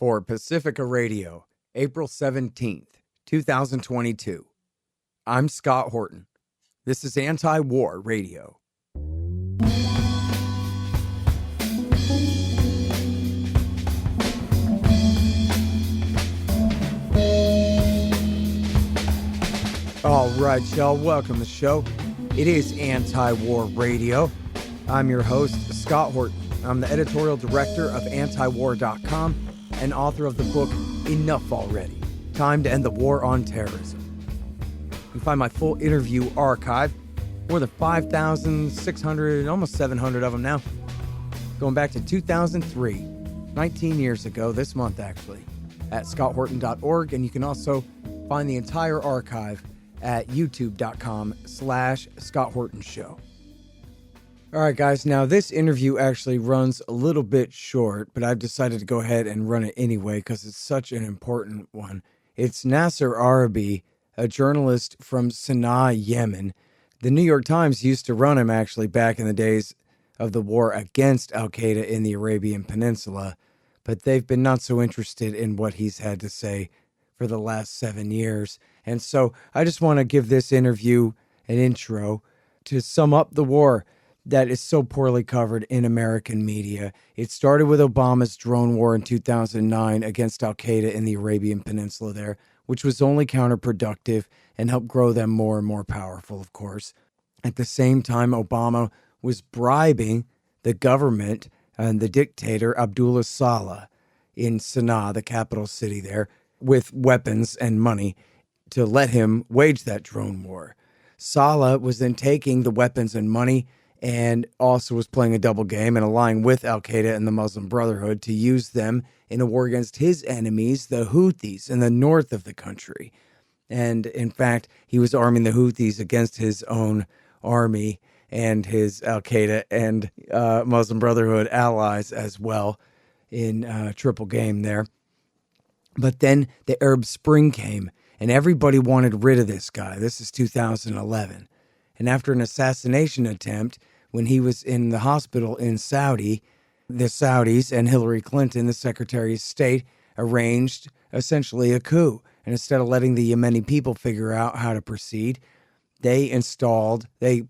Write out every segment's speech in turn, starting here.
for Pacifica Radio, April 17th, 2022. I'm Scott Horton. This is Antiwar Radio. All right, y'all, welcome to the show. It is Anti-War Radio. I'm your host, Scott Horton. I'm the editorial director of Antiwar.com and author of the book, Enough Already, Time to End the War on Terrorism. You can find my full interview archive, more than 5,600, almost 700 of them now, going back to 2003, 19 years ago, this month actually, at scotthorton.org, and you can also find the entire archive at youtube.com/Scott Horton Show. All right, guys, now this interview actually runs a little bit short, but I've decided to go ahead and run it anyway because it's such an important one. It's Nasser Arrabyee, a journalist from Sanaa, Yemen. The New York Times used to run him actually back in the days of the war against Al-Qaeda in the Arabian Peninsula, but they've been not so interested in what he's had to say for the last 7 years. And so I just want to give this interview an intro to sum up the war that is so poorly covered in American media. It started with Obama's drone war in 2009 against Al-Qaeda in the Arabian Peninsula there, which was only counterproductive and helped grow them more and more powerful, of course. At the same time, Obama was bribing the government and the dictator Abdullah Saleh in Sanaa, the capital city there, with weapons and money to let him wage that drone war. Saleh was then taking the weapons and money and also was playing a double game and allying with Al-Qaeda and the Muslim Brotherhood to use them in a war against his enemies, the Houthis, in the north of the country. And in fact, he was arming the Houthis against his own army and his Al-Qaeda and Muslim Brotherhood allies as well in triple game there. But then the Arab Spring came, and everybody wanted rid of this guy. This is 2011. And after an assassination attempt, when he was in the hospital in Saudi, the Saudis and Hillary Clinton, the Secretary of State, arranged essentially a coup. And instead of letting the Yemeni people figure out how to proceed, they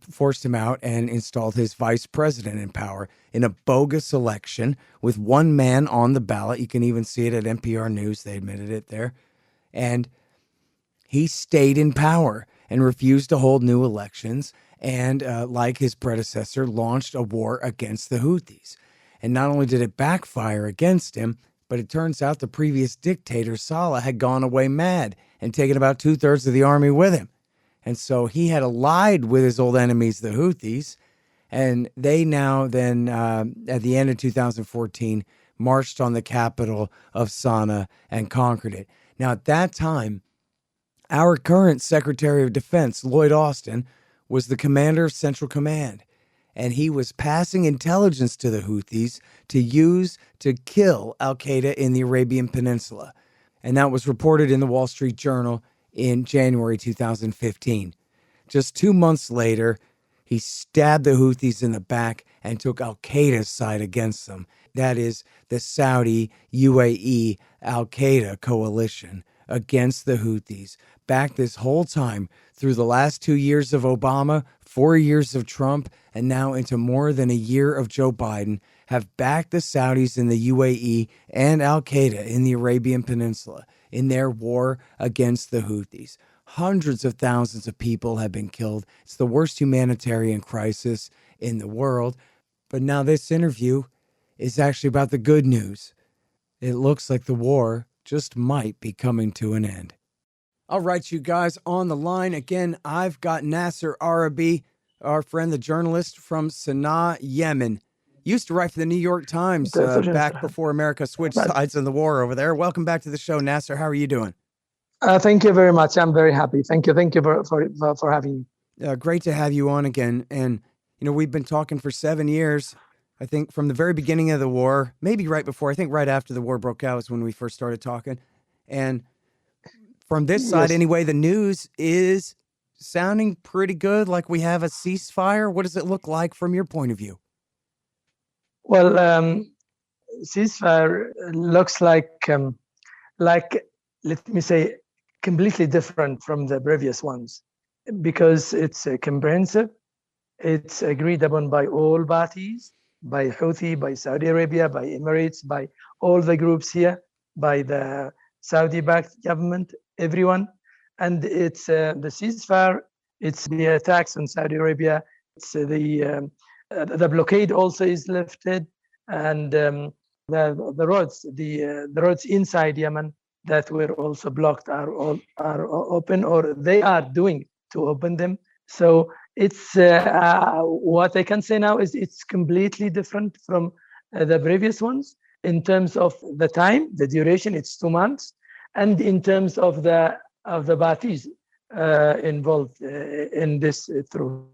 forced him out and installed his vice president in power in a bogus election with one man on the ballot. You can even see it at NPR News. They admitted it there. And he stayed in power and refused to hold new elections and, like his predecessor, launched a war against the Houthis. And not only did it backfire against him, but it turns out the previous dictator, Saleh, had gone away mad and taken about 2/3 of the army with him. And so he had allied with his old enemies, the Houthis, and they now then, at the end of 2014, marched on the capital of Sanaa and conquered it. Now, at that time, our current Secretary of Defense, Lloyd Austin, was the commander of Central Command, and he was passing intelligence to the Houthis to use to kill Al-Qaeda in the Arabian Peninsula. And that was reported in the Wall Street Journal in January 2015. Just 2 months later, he stabbed the Houthis in the back and took Al-Qaeda's side against them. That is the Saudi UAE Al-Qaeda coalition against the Houthis. Back this whole time through the last 2 years of Obama, 4 years of Trump, and now into more than a year of Joe Biden, have backed the Saudis in the UAE and Al-Qaeda in the Arabian Peninsula in their war against the Houthis. Hundreds of thousands of people have been killed. It's the worst humanitarian crisis in the world. But now this interview is actually about the good news. It looks like the war just might be coming to an end. All right, you guys, on the line again, I've got Nasser Arrabyee, our friend, the journalist from Sanaa, Yemen. Used to write for the New York Times back before America switched sides in the war over there. Welcome back to the show, Nasser. How are you doing? Thank you very much. I'm very happy. Thank you for having me. Great to have you on again. And, you know, we've been talking for 7 years, I think, from the very beginning of the war, maybe right before, I think right after the war broke out was when we first started talking. And from this side, anyway, the news is sounding pretty good, like we have a ceasefire. What does it look like from your point of view? Well, ceasefire looks like, let me say, completely different from the previous ones, because it's comprehensive. It's agreed upon by all parties, by Houthi, by Saudi Arabia, by Emirates, by all the groups here, by the Saudi-backed government, everyone. And it's the ceasefire, it's the attacks on Saudi Arabia, it's the blockade also is lifted, and the roads inside Yemen that were also blocked are open, or they are doing to open them. So it's what I can say now is it's completely different from the previous ones in terms of the time, the duration. It's 2 months, and in terms of the parties involved in this truce.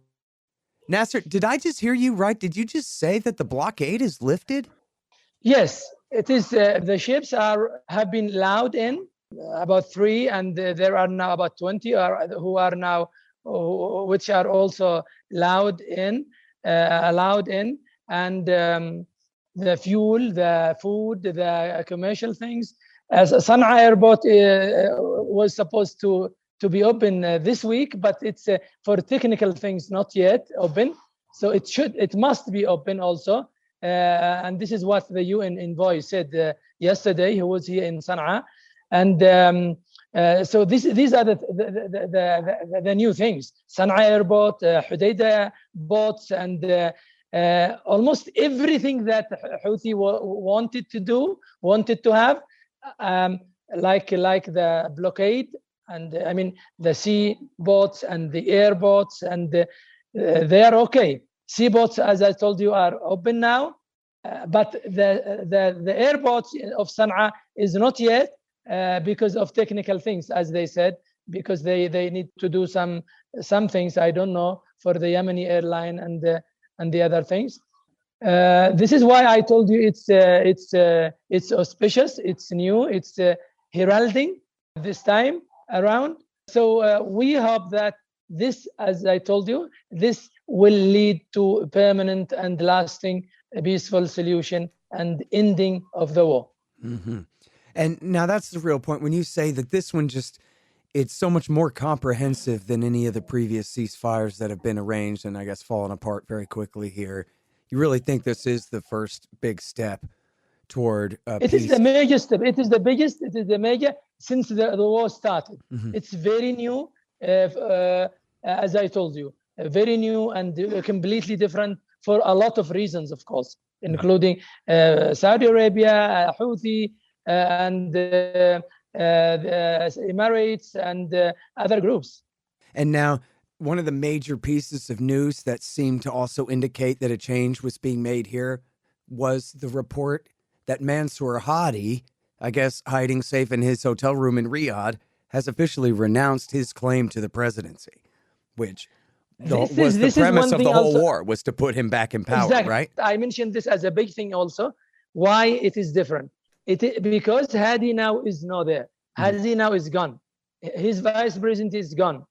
Nasser, did I just hear you right? Did you just say that the blockade is lifted? Yes, it is. The ships have been allowed in, about 3, and there are now about 20 who are now, which are also allowed in, and the fuel, the food, the commercial things. As Sanaa airport was supposed to be open this week, but it's for technical things not yet open. So it must be open also. And this is what the UN envoy said yesterday, who was here in Sanaa. And so these are the new things. Sanaa airport, Hudaydah boats, and almost everything that Houthi wanted to have, like the blockade, and I mean the sea boats and the air boats, and they are okay. Sea boats, as I told you, are open now, but the airports of Sanaa is not yet because of technical things, as they said, because they need to do some things, I don't know, for the Yemeni airline and the other things. This is why I told you it's auspicious, it's new, it's heralding this time around. So we hope that this, as I told you, this will lead to a permanent and lasting peaceful solution and ending of the war. Mm-hmm. And now that's the real point. When you say that this one it's so much more comprehensive than any of the previous ceasefires that have been arranged and I guess fallen apart very quickly here, you really think this is the first big step toward peace? It is the major step. It is the biggest. It is the major since the war started. Mm-hmm. It's very new, as I told you, very new and completely different for a lot of reasons, of course, including Saudi Arabia, Houthi, and the Emirates and other groups. And now, one of the major pieces of news that seemed to also indicate that a change was being made here was the report that Nasser Hadi, I guess hiding safe in his hotel room in Riyadh, has officially renounced his claim to the presidency, which was the premise of the whole war, was to put him back in power, exactly. Right? I mentioned this as a big thing also. Why it is different? Because Hadi now is not there. Hadi now is gone. His vice president is gone.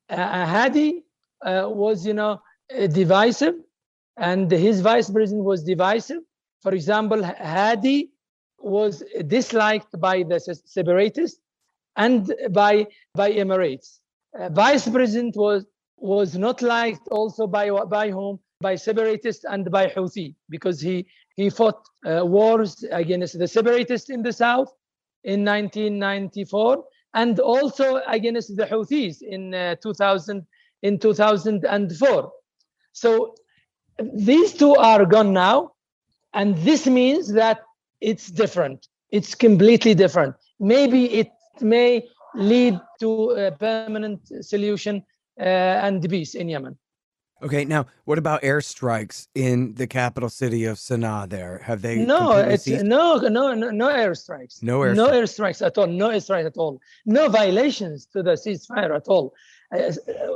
Hadi was, divisive, and his vice president was divisive. For example, Hadi was disliked by the separatists and by Emirates. Vice president was not liked also by whom? By separatists and by Houthi, because he fought wars against the separatists in the south in 1994, and also against the Houthis in 2004. So these two are gone now, and this means that it's different. It's completely different. Maybe it may lead to a permanent solution and peace in Yemen. Okay, now what about airstrikes in the capital city of Sanaa? There have they? No airstrikes. No airstrikes. No airstrikes at all. No airstrikes at all. No violations to the ceasefire at all,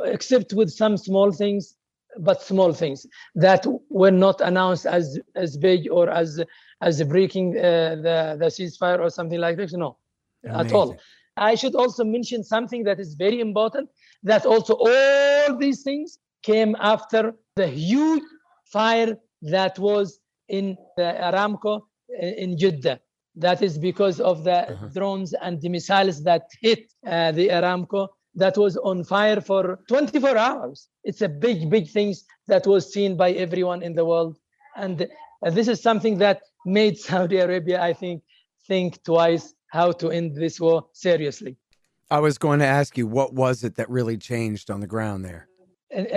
except with some small things, but small things that were not announced as big or as breaking the ceasefire or something like this. No, Amazing. At all. I should also mention something that is very important. That also all these things came after the huge fire that was in the Aramco in Jeddah. That is because of the drones and the missiles that hit the Aramco that was on fire for 24 hours. It's a big thing that was seen by everyone in the world. And this is something that made Saudi Arabia, I think twice how to end this war seriously. I was going to ask you, what was it that really changed on the ground there?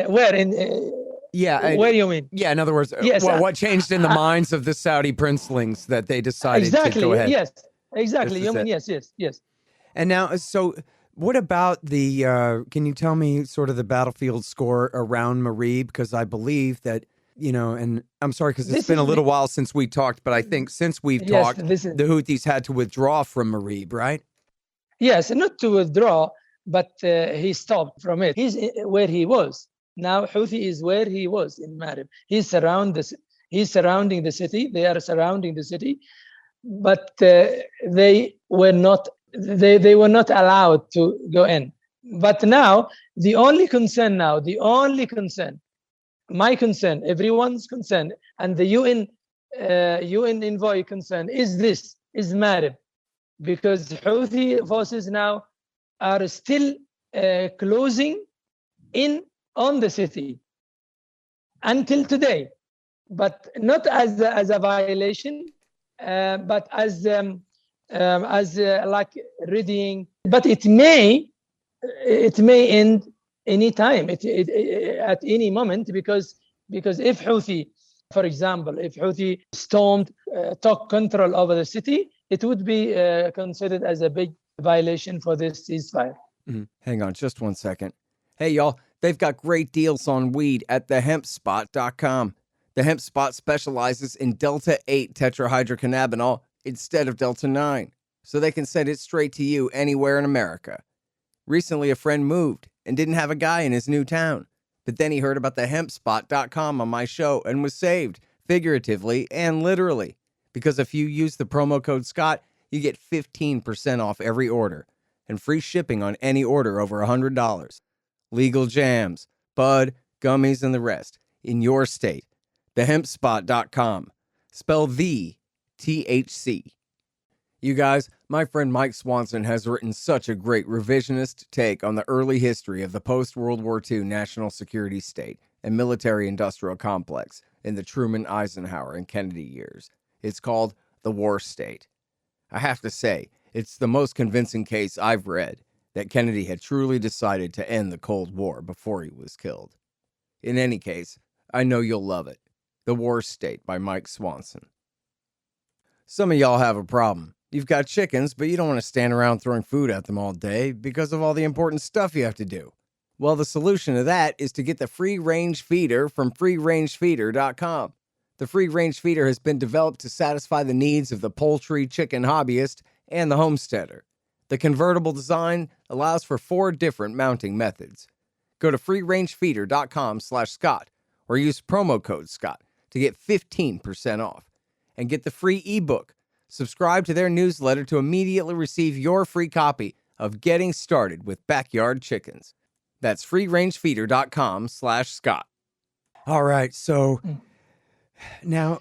Where you mean? Yeah, in other words, yes, what changed in the minds of the Saudi princelings that they decided to go ahead? Yes, exactly. Yemen, yes. And now, so what about the, can you tell me sort of the battlefield score around Marib? Because I believe that, and I'm sorry, because it's been a little while since we talked, but I think since we've talked, the Houthis had to withdraw from Marib, right? Yes, not to withdraw, but he stopped from it. He's where he was. Now Houthi is where he was in Marib. He's surrounding the city. They are surrounding the city, but they were not allowed to go in. But now the only concern, my concern, everyone's concern, and the UN envoy concern is Marib, because Houthi forces now are still closing in on the city until today, but not as a violation, but as like readying. But it may end any time, at any moment, because if Houthi, for example, if Houthi took control over the city, it would be considered as a big violation for this ceasefire. Mm-hmm. Hang on just one second. Hey, y'all, they've got great deals on weed at thehempspot.com. The Hemp Spot specializes in Delta-8 tetrahydrocannabinol instead of Delta-9, so they can send it straight to you anywhere in America. Recently, a friend moved and didn't have a guy in his new town, but then he heard about thehempspot.com on my show and was saved, figuratively and literally, because if you use the promo code Scott, you get 15% off every order and free shipping on any order over $100. Legal jams, bud, gummies, and the rest in your state. Thehempspot.com. Spell the THC. You guys, my friend Mike Swanson has written such a great revisionist take on the early history of the post-World War II national security state and military-industrial complex in the Truman, Eisenhower, and Kennedy years. It's called The War State. I have to say, it's the most convincing case I've read that Kennedy had truly decided to end the Cold War before he was killed. In any case, I know you'll love it. The War State by Mike Swanson. Some of y'all have a problem. You've got chickens, but you don't want to stand around throwing food at them all day because of all the important stuff you have to do. Well, the solution to that is to get the free-range feeder from freerangefeeder.com. The free-range feeder has been developed to satisfy the needs of the poultry, chicken hobbyist, and the homesteader. The convertible design allows for 4 different mounting methods. Go to freerangefeeder.com/Scott or use promo code Scott to get 15% off and get the free ebook. Subscribe to their newsletter to immediately receive your free copy of Getting Started with Backyard Chickens. That's freerangefeeder.com/Scott. All right, so now,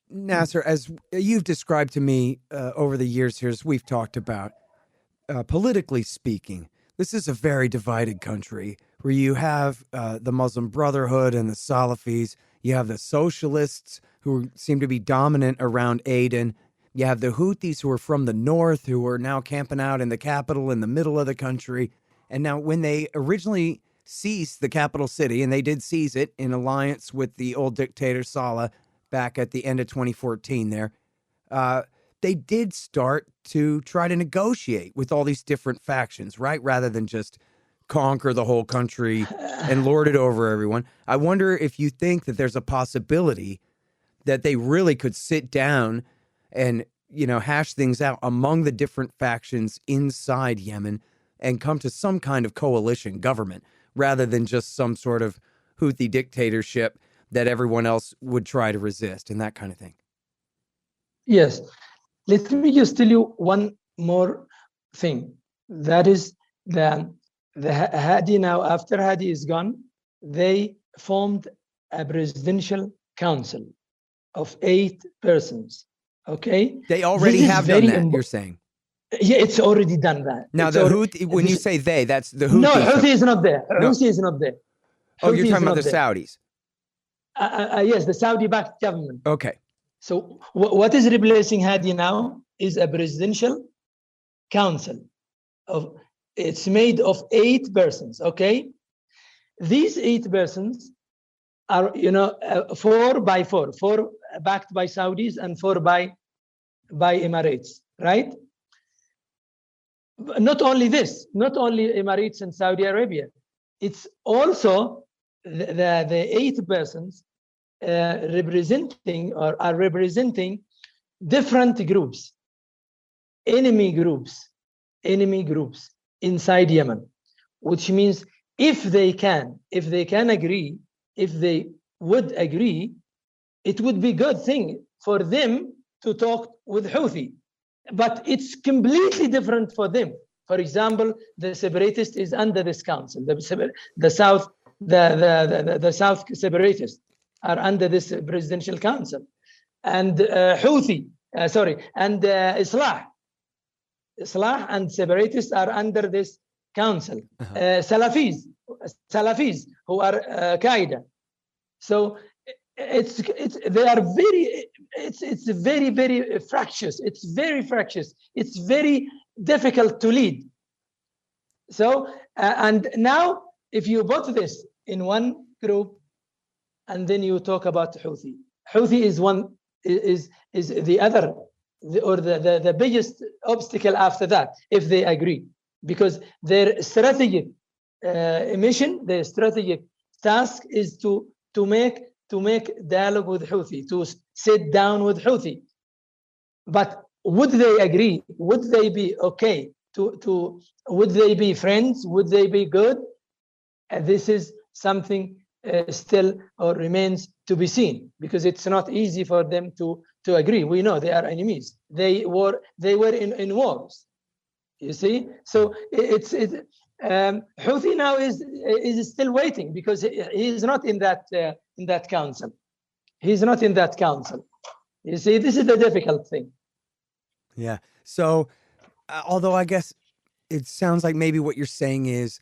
Nasser, as you've described to me over the years here, as we've talked about, politically speaking, this is a very divided country where you have the Muslim Brotherhood and the Salafis. You have the socialists who seem to be dominant around Aden. You have the Houthis who are from the north who are now camping out in the capital in the middle of the country. And now when they originally seized the capital city, and they did seize it in alliance with the old dictator Saleh back at the end of 2014 there, they did start to try to negotiate with all these different factions, right? Rather than just conquer the whole country and lord it over everyone. I wonder if you think that there's a possibility that they really could sit down and, hash things out among the different factions inside Yemen and come to some kind of coalition government rather than just some sort of Houthi dictatorship that everyone else would try to resist and that kind of thing. Yes. Let me just tell you one more thing. That is the Hadi now, after Hadi is gone, they formed a presidential council of 8 persons. Okay, They already have done that, you're saying? Yeah, it's already done that. Now, when you say they, that's the Houthis. No, Houthi is not there. No. Houthi is not there. Oh, you're Houthi talking about the there. Saudis. Yes, the Saudi-backed government. Okay. So what is replacing Hadi now is a presidential council. It's made of 8 persons, okay? These 8 persons are, 4 by 4, 4 backed by Saudis and 4 by Emirates, right? Not only this, not only Emirates and Saudi Arabia, it's also the 8 persons representing or are representing different groups, enemy groups inside Yemen, which means if they would agree, it would be a good thing for them to talk with Houthi. But it's completely different for them. For example, the separatist is under this council. The South separatists are under this presidential council, and Islah and separatists are under this council. Salafis who are Qaeda. So it's very, very fractious. It's very fractious. It's very difficult to lead. So and now if you put this in one group and then you talk about Houthi is the other, or the biggest obstacle after that, if they agree, because their strategic mission, their strategic task is to make dialogue with Houthi, to sit down with Houthi. But would they agree? Would they be okay? Would they be friends? Would they be good? And this is something still or remains to be seen, because it's not easy for them to agree. We know they are enemies. They were in wars. You see, so Houthi now is still waiting, because he is not in that council. He's not in that council. You see, this is the difficult thing. Yeah. So, although I guess it sounds like maybe what you're saying is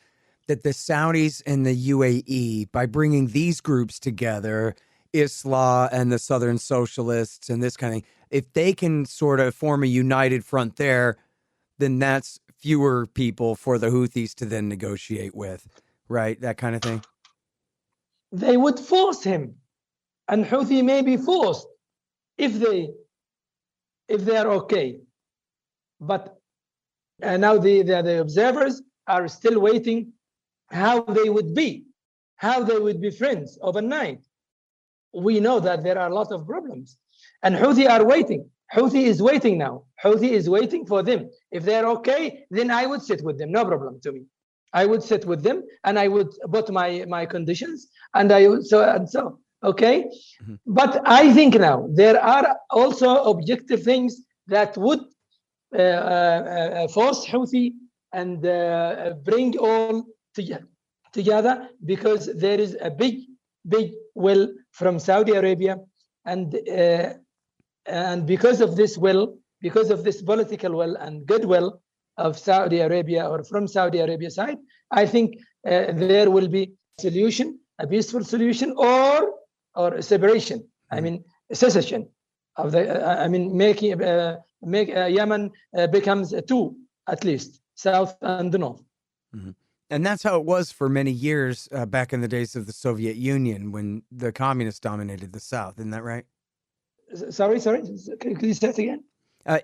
that the Saudis and the UAE, by bringing these groups together, Islah and the Southern Socialists and this kind of thing, if they can sort of form a united front there, then that's fewer people for the Houthis to then negotiate with, right? That kind of thing. They would force him, and Houthi may be forced if they are okay. But now the observers are still waiting how they would be friends overnight. We know that there are a lot of problems, and Houthi are waiting. Houthi is waiting now. Houthi is waiting for them. If they're okay, then I would sit with them. No problem to me. I would sit with them, and I would put my conditions, and I would so. Okay, mm-hmm. But I think now there are also objective things that would force Houthi and bring all together, because there is a big will from Saudi Arabia, and because of this will, because of this political will and goodwill of Saudi Arabia, or from Saudi Arabia side, I think there will be a peaceful solution, or a separation. I mean, secession of the. Make Yemen becomes 2 at least, south and north. Mm-hmm. And that's how it was for many years back in the days of the Soviet Union, when the communists dominated the South. Isn't that right? Sorry. Could you say it again?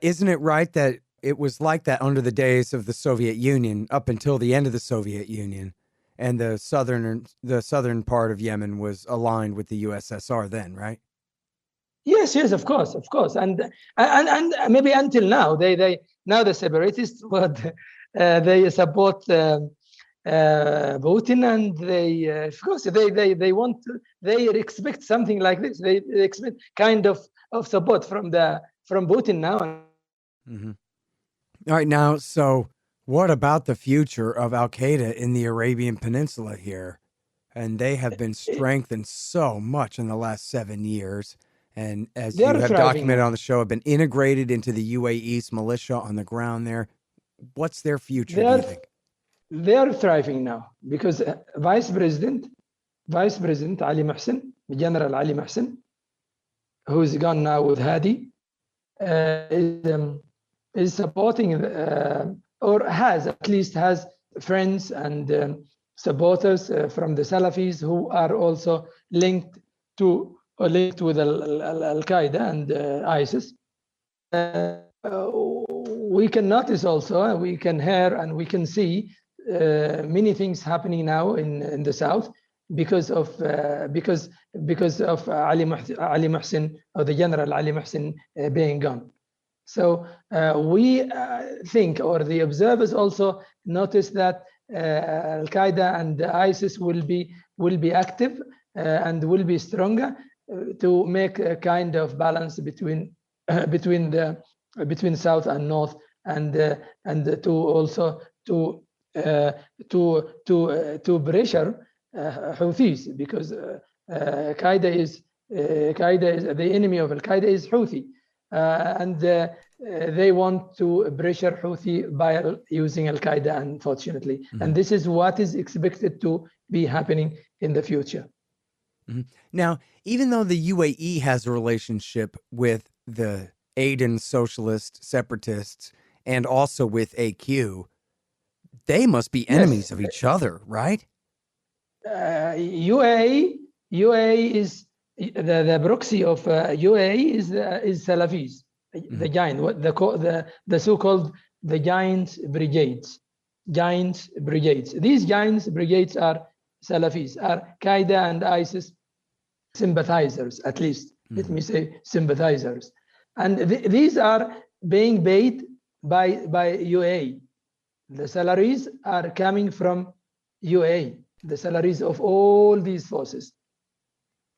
Isn't it right that it was like that under the days of the Soviet Union up until the end of the Soviet Union, and the southern part of Yemen was aligned with the USSR then, right? Yes, of course, and maybe until now, they now the separatists, they support Putin, and they of course they expect something like this. They expect kind of support from Putin now. Mm-hmm. All right, now, so what about the future of Al Qaeda in the Arabian Peninsula here? And they have been strengthened so much in the last 7 years. and as They you are have thriving documented now. on the show, have been integrated into the UAE's militia on the ground there. What's their future, They do you are think? they are thriving now because Vice President Ali Mohsen, General Ali Mohsen, who's gone now with Hadi, is supporting or has at least has friends and supporters from the Salafis who are also linked with Al Qaeda and ISIS. We can notice also, we can hear and we can see many things happening now in the south because of Ali Mohsen, or the General Ali Mohsen being gone. So we think, or the observers also notice that Al Qaeda and ISIS will be active and will be stronger to make a kind of balance between south and north, and to also to pressure Houthis, because Qaeda is the enemy of Al Qaeda is Houthi, and they want to pressure Houthi by using Al Qaeda, unfortunately, and this is what is expected to be happening in the future. Now, even though the UAE has a relationship with the Aden socialist separatists and also with AQ, they must be enemies of each other, right? UAE is the proxy of UAE is Salafis, the giant, the so-called the giant brigades. These giant brigades are Salafis, are Qaeda and ISIS sympathizers, at least. Let me say sympathizers. And these are being paid by UAE. The salaries are coming from UAE, the salaries of all these forces.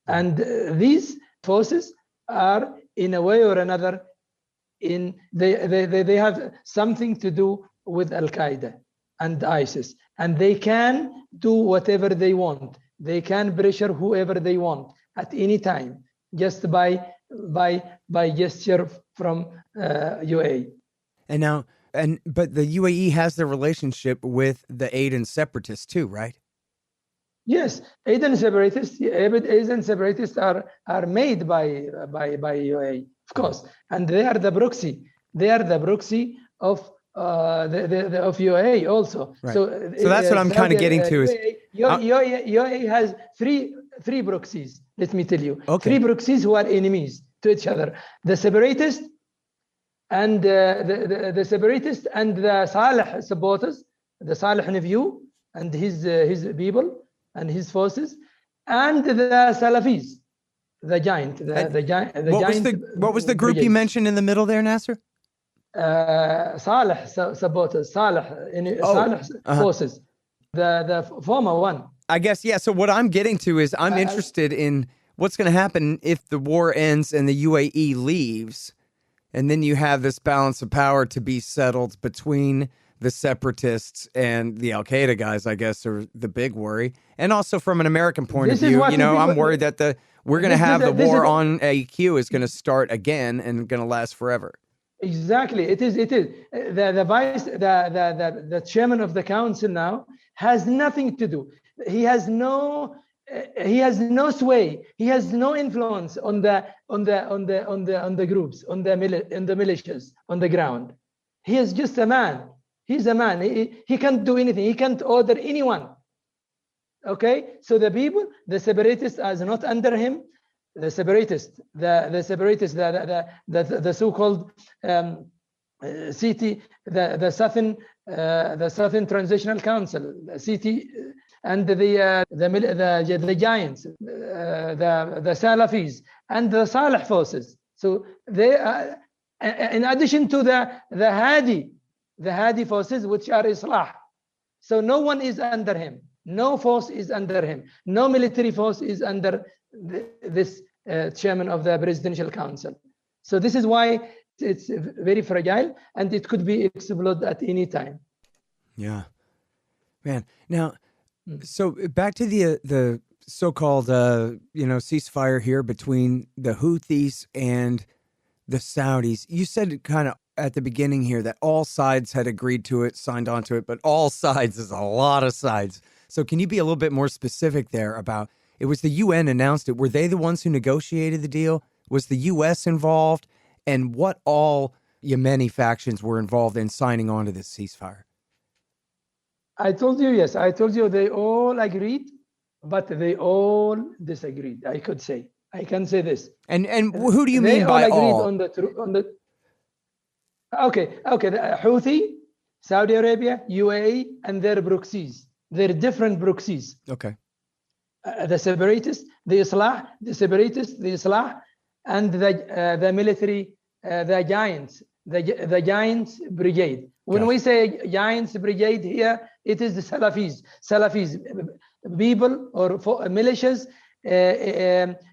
And these forces are, in a way or another, they have something to do with Al Qaeda and ISIS, and they can do whatever they want. They can pressure whoever they want at any time, just by gesture from UAE. And now, but the UAE has their relationship with the Aden separatists too, right? Yes, Aden separatists are made by UAE, of course, and they are the proxy. They are the proxy of of UAE also. Right. So that's what I'm kind of getting to. UAE has three proxies. Let me tell you, three proxies who are enemies to each other: the separatists and the separatists and the Saleh supporters, the Saleh nephew and his people and his forces, and the Salafis, the giant. What was the group you mentioned in the middle there, Nasser? Saleh supporters, Saleh forces, the former one. I guess, yeah. So what I'm getting to is I'm interested in what's going to happen if the war ends and the UAE leaves, and then you have this balance of power to be settled between the separatists and the Al Qaeda guys, I guess, are the big worry. And also from an American point of view, I'm worried that we're going to have the war on AQ is going to start again and going to last forever. Exactly, it is. The chairman of the council now has nothing to do. He has no sway. He has no influence on the groups, on the militias on the ground. He is just a man. He's a man. He can't do anything. He can't order anyone. Okay, so the people, the separatists, are not under him. The separatists, the so-called CT, the Southern Transitional Council, CT, and the giants, the Salafis, and the Saleh forces. So they are, in addition to the Hadi forces, which are Islah. So no one is under him. No force is under him. No military force is under this chairman of the Presidential Council. So this is why it's very fragile, and it could be exploded at any time. Yeah, man. Now, so back to the so-called, ceasefire here between the Houthis and the Saudis. You said kind of at the beginning here that all sides had agreed to it, signed on to it, but all sides is a lot of sides. So can you be a little bit more specific there about, it was the UN announced it. Were they the ones who negotiated the deal? Was the U.S. involved? And what all Yemeni factions were involved in signing on to this ceasefire? I told you, yes. I told you they all agreed, but they all disagreed, I could say. I can say this. And who do you mean by all? They all agreed on the Okay, the Houthi, Saudi Arabia, UAE, and their proxies. They're different proxies. Okay. The separatists, the Islah, and the military, the giants, the giants brigade. When we say giants brigade here, it is the Salafis, people or militias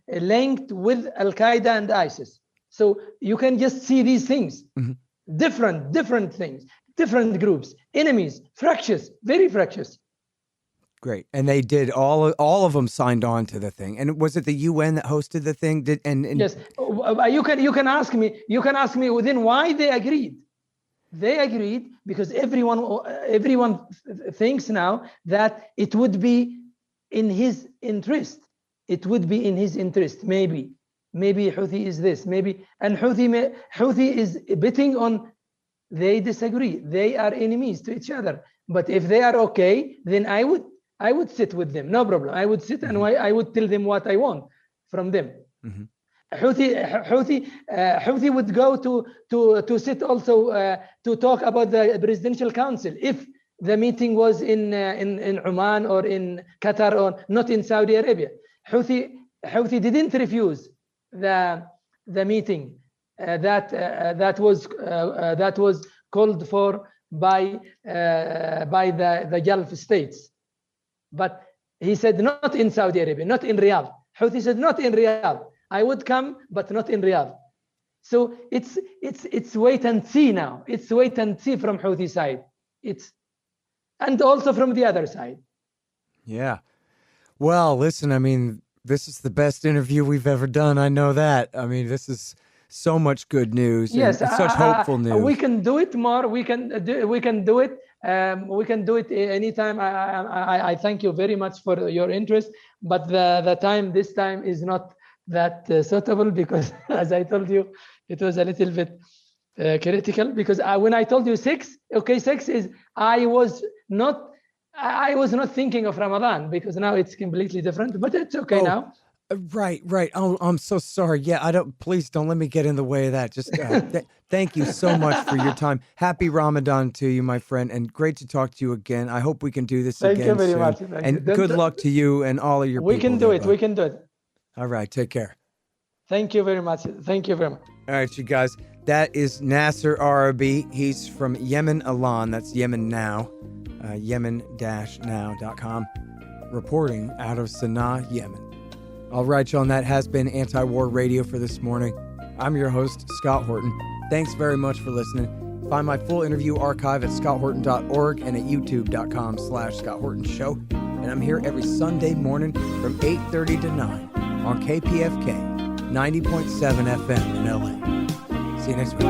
linked with Al-Qaeda and ISIS. So you can just see these things. Mm-hmm. Different things, different groups, enemies, fractious, very fractious. Great, and they did all of them signed on to the thing. And was it the UN that hosted the thing? Yes, you can ask me within why they agreed. They agreed because everyone thinks now that it would be in his interest. It would be in his interest, maybe Houthi is this, maybe, and Houthi is betting on, they disagree. They are enemies to each other. But if they are okay, then I would sit with them, no problem. I would sit mm-hmm. and I would tell them what I want from them. Mm-hmm. Houthi would go to sit also to talk about the presidential council if the meeting was in Oman or in Qatar or not in Saudi Arabia. Houthi didn't refuse the meeting that was called for by the Gulf states, but he said not in Saudi Arabia, not in Riyadh. Houthi said not in Riyadh. I would come, but not in Riyadh. So it's wait and see now. It's wait and see from Houthi side. And also from the other side. Yeah. Well, listen, I mean, this is the best interview we've ever done. I know that. I mean, this is so much good news. Yes, and such hopeful news. We can do it more. We can do it. We can do it anytime. I thank you very much for your interest. But the time this time is not that suitable because, as I told you, it was a little bit critical. Because when I told you 6 is I was not thinking of Ramadan because now it's completely different, but it's okay now. Right. Oh, I'm so sorry. Yeah, please don't let me get in the way of that. Just thank you so much for your time. Happy Ramadan to you, my friend, and great to talk to you again. I hope we can do this again soon. Thank you very much. And good luck to you and all of your people. We can do it. All right, take care. Thank you very much. All right, you guys. That is Nasser Arrabyee. He's from Yemen Alan. That's Yemen Now. Yemen-now.com, reporting out of Sanaa, Yemen. All right, y'all, and that has been Anti-War Radio for this morning. I'm your host, Scott Horton. Thanks very much for listening. Find my full interview archive at scotthorton.org and at youtube.com/Scott Horton Show. And I'm here every Sunday morning from 8:30 to 9 on KPFK 90.7 FM in LA. See you next week.